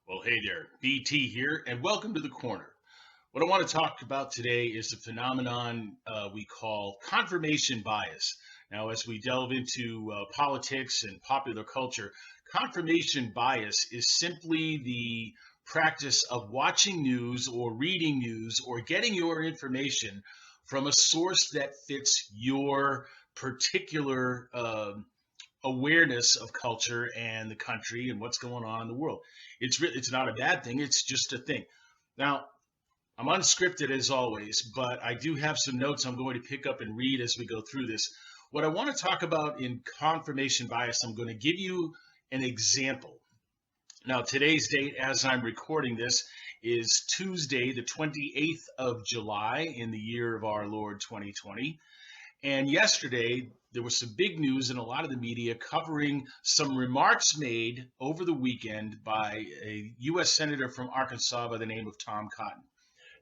Well, hey there, BT here, and welcome to the corner. What I want to talk about today is a phenomenon we call confirmation bias. Now, as we delve into politics and popular culture, confirmation bias is simply the practice of watching news or reading news or getting your information from a source that fits your particular awareness of culture and the country and what's going on in the world. It's not a bad thing. It's just a thing. Now, I'm unscripted as always, but I do have some notes I'm going to pick up and read as we go through this. What I want to talk about in confirmation bias, I'm going to give you an example. Now, today's date, as I'm recording this, is Tuesday, the 28th of July in the year of our Lord 2020. And yesterday, there was some big news in a lot of the media covering some remarks made over the weekend by a U.S. Senator from Arkansas by the name of Tom Cotton.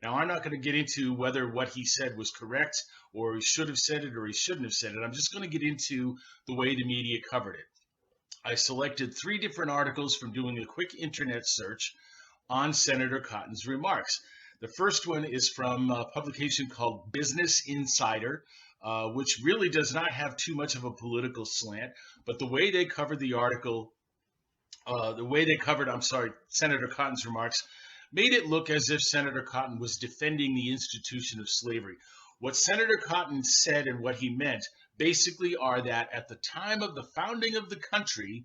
Now, I'm not going to get into whether what he said was correct or he should have said it or he shouldn't have said it. I'm just going to get into the way the media covered it. I selected 3 different articles from doing a quick internet search on Senator Cotton's remarks. The first one is from a publication called Business Insider, which really does not have too much of a political slant, but the way they covered the article, Senator Cotton's remarks, made it look as if Senator Cotton was defending the institution of slavery. What Senator Cotton said and what he meant basically are that at the time of the founding of the country,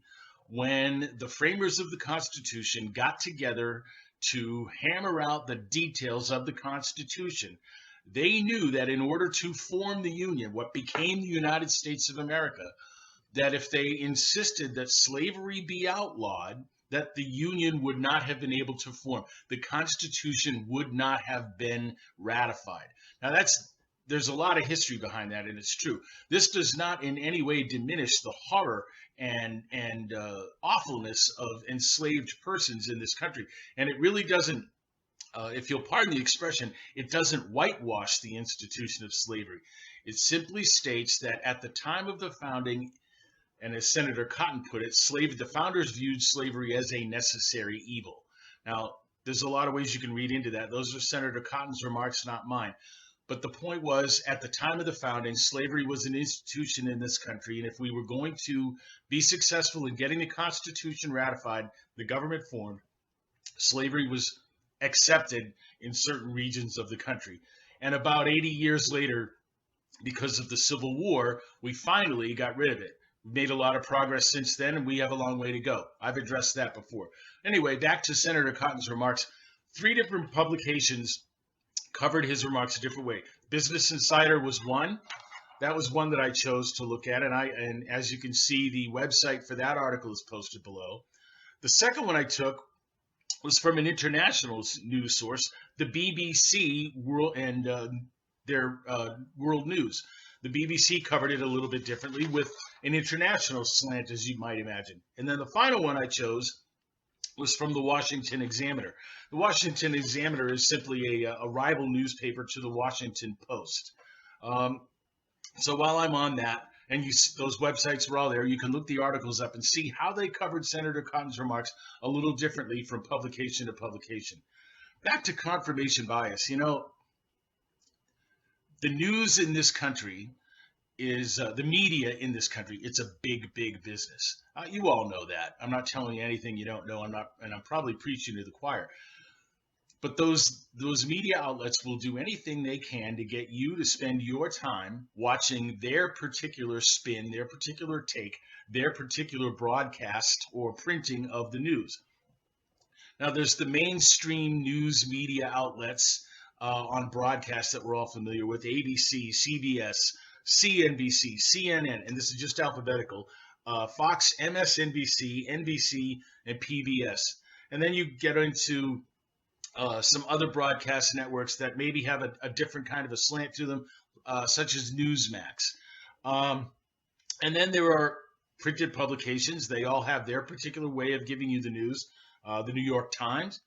when the framers of the Constitution got together to hammer out the details of the Constitution, they knew that in order to form the Union, what became the United States of America, that if they insisted that slavery be outlawed, that the Union would not have been able to form. The Constitution would not have been ratified. Now, there's a lot of history behind that, and it's true. This does not in any way diminish the horror and awfulness of enslaved persons in this country, and it really doesn't. If you'll pardon the expression, it doesn't whitewash the institution of slavery. It simply states that at the time of the founding, and as Senator Cotton put it, the founders viewed slavery as a necessary evil. Now, there's a lot of ways you can read into that. Those are Senator Cotton's remarks, not mine. But the point was, at the time of the founding, slavery was an institution in this country, and if we were going to be successful in getting the Constitution ratified, the government formed, slavery was accepted in certain regions of the country. And about 80 years later, because of the Civil War, we finally got rid of it. We've made a lot of progress since then, and we have a long way to go. I've addressed that before. Anyway, back to Senator Cotton's remarks. 3 different publications covered his remarks a different way. Business Insider was one. That was one that I chose to look at, and as you can see, the website for that article is posted below. The second one I took was from an international news source, the BBC World and their World News. The BBC covered it a little bit differently with an international slant, as you might imagine. And then the final one I chose was from the Washington Examiner. The Washington Examiner is simply a rival newspaper to the Washington Post. So while I'm on that, and those websites were all there, you can look the articles up and see how they covered Senator Cotton's remarks a little differently from publication to publication. Back to confirmation bias. You know, the news in this country is the media in this country. It's a big, big business. You all know that. I'm not telling you anything you don't know. I'm probably preaching to the choir. But those media outlets will do anything they can to get you to spend your time watching their particular spin, their particular take, their particular broadcast or printing of the news. Now, there's the mainstream news media outlets on broadcast that we're all familiar with: ABC, CBS, CNBC, CNN, and this is just alphabetical, Fox, MSNBC, NBC, and PBS. And then you get into some other broadcast networks that maybe have a different kind of a slant to them, such as Newsmax. And then there are printed publications. They all have their particular way of giving you the news. The New York Times,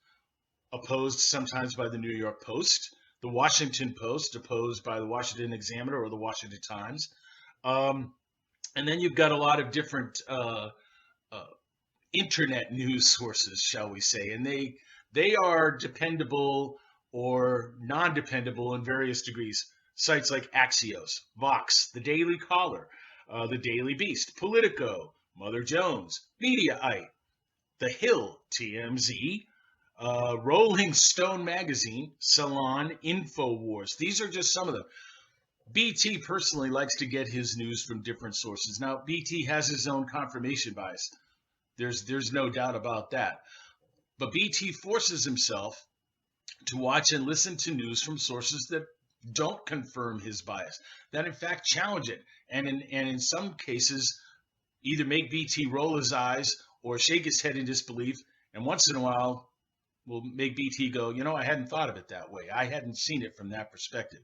opposed sometimes by the New York Post. The Washington Post, opposed by the Washington Examiner or the Washington Times. And then you've got a lot of different internet news sources, shall we say, and they are dependable or non-dependable in various degrees. Sites like Axios, Vox, The Daily Caller, The Daily Beast, Politico, Mother Jones, Mediaite, The Hill, TMZ, Rolling Stone Magazine, Salon, InfoWars. These are just some of them. BT personally likes to get his news from different sources. Now, BT has his own confirmation bias. There's no doubt about that. But BT forces himself to watch and listen to news from sources that don't confirm his bias, that in fact challenge it, and in some cases either make BT roll his eyes or shake his head in disbelief, and once in a while will make BT go, I hadn't thought of it that way. I hadn't seen it from that perspective.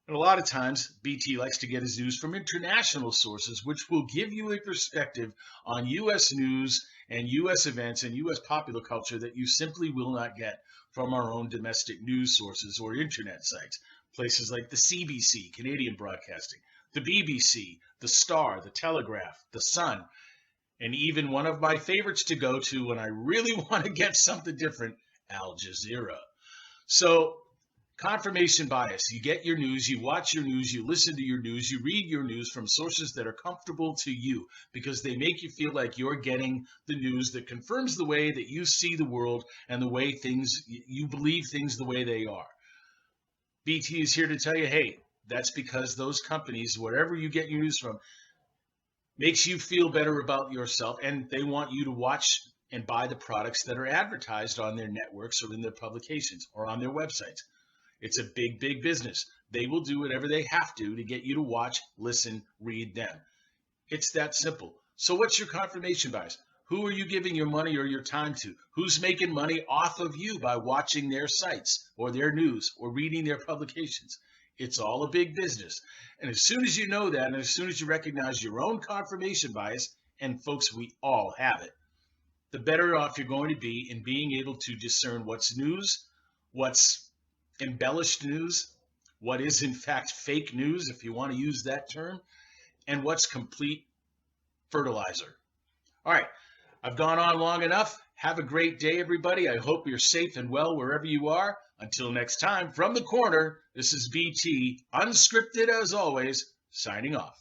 And a lot of times, BT likes to get his news from international sources, which will give you a perspective on U.S. news and U.S. events and U.S. popular culture that you simply will not get from our own domestic news sources or internet sites. Places like the CBC, Canadian Broadcasting, the BBC, the Star, the Telegraph, the Sun, and even one of my favorites to go to when I really want to get something different, Al Jazeera. So, confirmation bias. You get your news, you watch your news, you listen to your news, you read your news from sources that are comfortable to you because they make you feel like you're getting the news that confirms the way that you see the world and the way you believe things the way they are. BT is here to tell you, hey, that's because those companies, wherever you get your news from, makes you feel better about yourself, and they want you to watch and buy the products that are advertised on their networks or in their publications or on their websites. It's a big, big business. They will do whatever they have to get you to watch, listen, read them. It's that simple. So what's your confirmation bias? Who are you giving your money or your time to? Who's making money off of you by watching their sites or their news or reading their publications? It's all a big business. And as soon as you know that, and as soon as you recognize your own confirmation bias, and folks, we all have it, the better off you're going to be in being able to discern what's news, what's embellished news, what is in fact fake news, if you want to use that term, and what's complete fertilizer. All right, I've gone on long enough. Have a great day, everybody. I hope you're safe and well wherever you are. Until next time, from the corner, this is BT, unscripted as always, signing off.